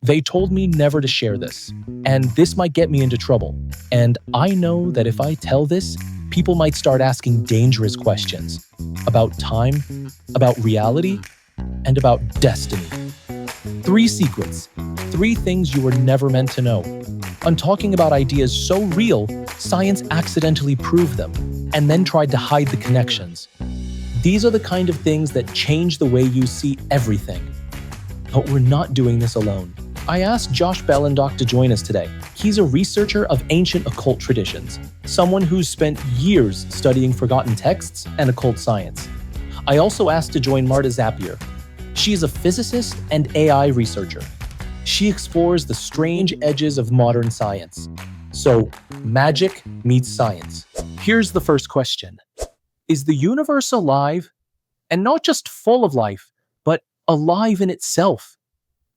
They told me never to share this, and this might get me into trouble. And I know that if I tell this, people might start asking dangerous questions about time, about reality, and about destiny. 3 secrets, 3 things you were never meant to know. I'm talking about ideas so real, science accidentally proved them, and then tried to hide the connections. These are the kind of things that change the way you see everything. But we're not doing this alone. I asked Josh Belendock to join us today. He's a researcher of ancient occult traditions, someone who's spent years studying forgotten texts and occult science. I also asked to join Marta Zapier. She is a physicist and AI researcher. She explores the strange edges of modern science. So, magic meets science. Here's the first question. Is the universe alive? And not just full of life, but alive in itself?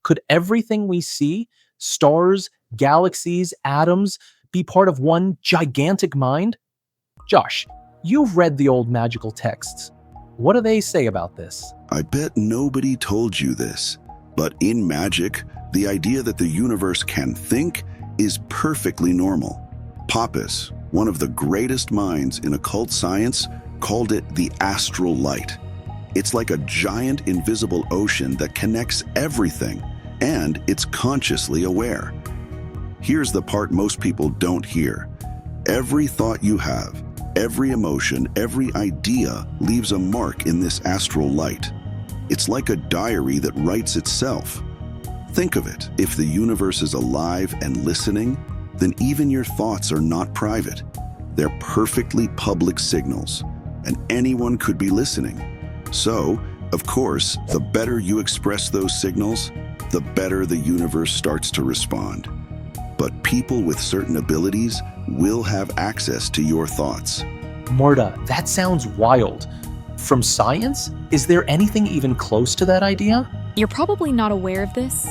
Could everything we see, stars, galaxies, atoms, be part of one gigantic mind? Josh, you've read the old magical texts. What do they say about this? I bet nobody told you this, but in magic, the idea that the universe can think is perfectly normal. Papus, one of the greatest minds in occult science, called it the Astral Light. It's like a giant invisible ocean that connects everything, and it's consciously aware. Here's the part most people don't hear. Every thought you have, every emotion, every idea leaves a mark in this astral light. It's like a diary that writes itself. Think of it, if the universe is alive and listening, then even your thoughts are not private. They're perfectly public signals, and anyone could be listening. So, of course, the better you express those signals, the better the universe starts to respond. But people with certain abilities will have access to your thoughts. Marta, that sounds wild. From science, is there anything even close to that idea? You're probably not aware of this,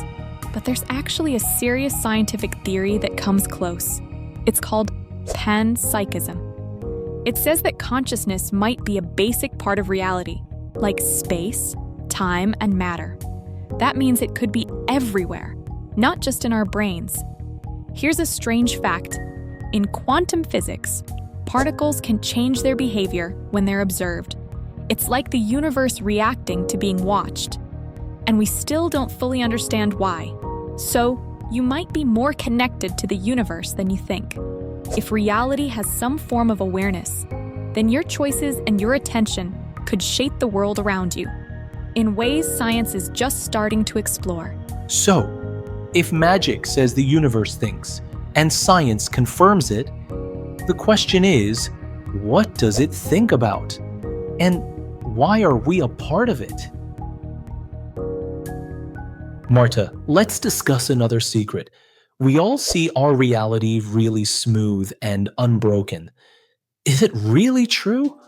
but there's actually a serious scientific theory that comes close. It's called Panpsychism. It says that consciousness might be a basic part of reality, like space, time, and matter. That means it could be everywhere, not just in our brains. Here's a strange fact. In quantum physics, particles can change their behavior when they're observed. It's like the universe reacting to being watched. And we still don't fully understand why. So, you might be more connected to the universe than you think. If reality has some form of awareness, then your choices and your attention could shape the world around you, in ways science is just starting to explore. So, if magic says the universe thinks, and science confirms it, the question is, what does it think about? And why are we a part of it? Marta, let's discuss another secret. We all see our reality really smooth and unbroken. Is it really true?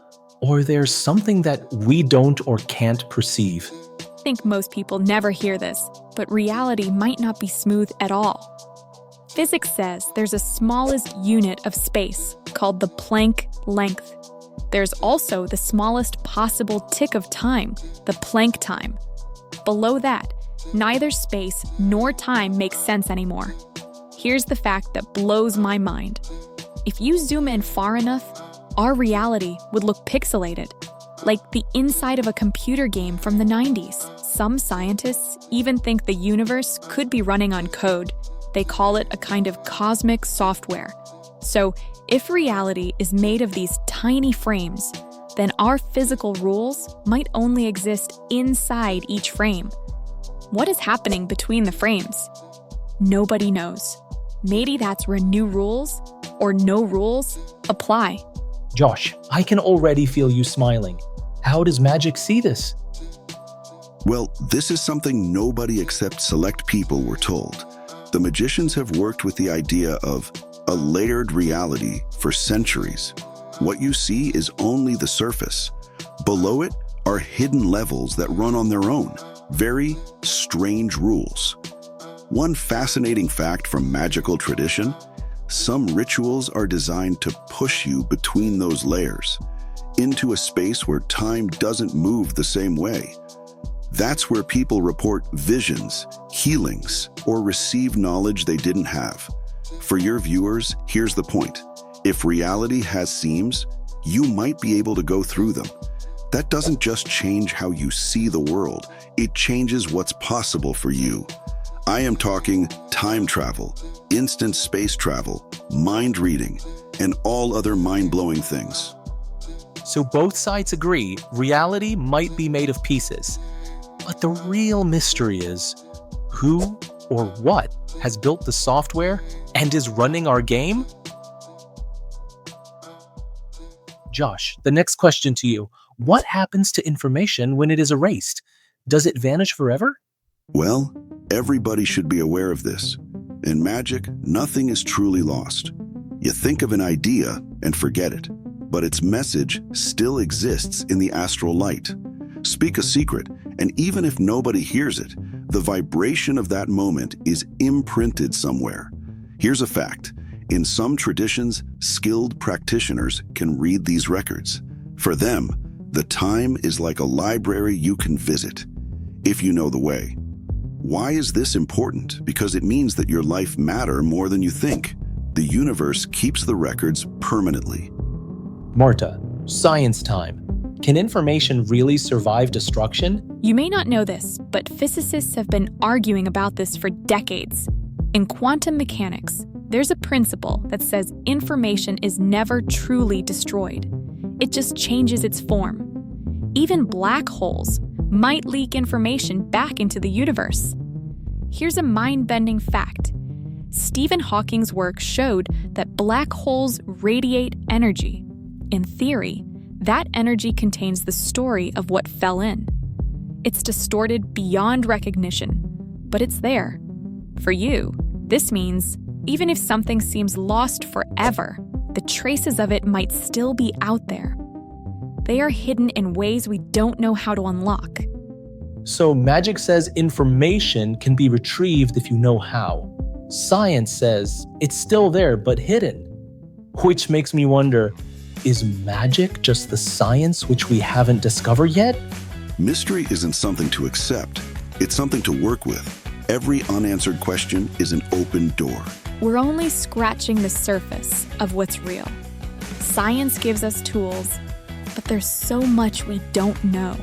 Or there's something that we don't or can't perceive? I think most people never hear this, but reality might not be smooth at all. Physics says there's a smallest unit of space called the Planck length. There's also the smallest possible tick of time, the Planck time. Below that, neither space nor time makes sense anymore. Here's the fact that blows my mind. If you zoom in far enough, our reality would look pixelated, like the inside of a computer game from the 90s. Some scientists even think the universe could be running on code. They call it a kind of cosmic software. So, if reality is made of these tiny frames, then our physical rules might only exist inside each frame. What is happening between the frames? Nobody knows. Maybe that's where new rules, or no rules, apply. Josh, I can already feel you smiling. How does magic see this? Well, this is something nobody except select people were told. The magicians have worked with the idea of a layered reality for centuries. What you see is only the surface. Below it are hidden levels that run on their own, very strange rules. One fascinating fact from magical tradition, some rituals are designed to push you between those layers, into a space where time doesn't move the same way. That's where people report visions, healings, or receive knowledge they didn't have. For your viewers, here's the point. If reality has seams, you might be able to go through them. That doesn't just change how you see the world, it changes what's possible for you. I am talking time travel, instant space travel, mind reading, and all other mind-blowing things. So both sides agree reality might be made of pieces. But the real mystery is who or what has built the software and is running our game? Josh, the next question to you. What happens to information when it is erased? Does it vanish forever? Well, everybody should be aware of this. In magic, nothing is truly lost. You think of an idea and forget it, but its message still exists in the astral light. Speak a secret, and even if nobody hears it, the vibration of that moment is imprinted somewhere. Here's a fact. In some traditions, skilled practitioners can read these records. For them, the time is like a library you can visit, if you know the way. Why is this important? Because it means that your life matters more than you think. The universe keeps the records permanently. Marta, science time. Can information really survive destruction? You may not know this, but physicists have been arguing about this for decades. In quantum mechanics, there's a principle that says information is never truly destroyed. It just changes its form. Even black holes might leak information back into the universe. Here's a mind-bending fact. Stephen Hawking's work showed that black holes radiate energy. In theory, that energy contains the story of what fell in. It's distorted beyond recognition, but it's there. For you, this means even if something seems lost forever, the traces of it might still be out there. They are hidden in ways we don't know how to unlock. So magic says information can be retrieved if you know how. Science says it's still there but hidden. Which makes me wonder, is magic just the science which we haven't discovered yet? Mystery isn't something to accept, it's something to work with. Every unanswered question is an open door. We're only scratching the surface of what's real. Science gives us tools, but there's so much we don't know.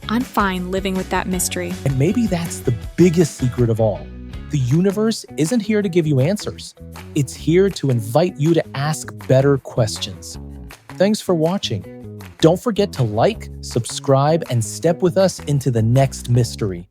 I'm fine living with that mystery. And maybe that's the biggest secret of all. The universe isn't here to give you answers. It's here to invite you to ask better questions. Thanks for watching. Don't forget to like, subscribe, and step with us into the next mystery.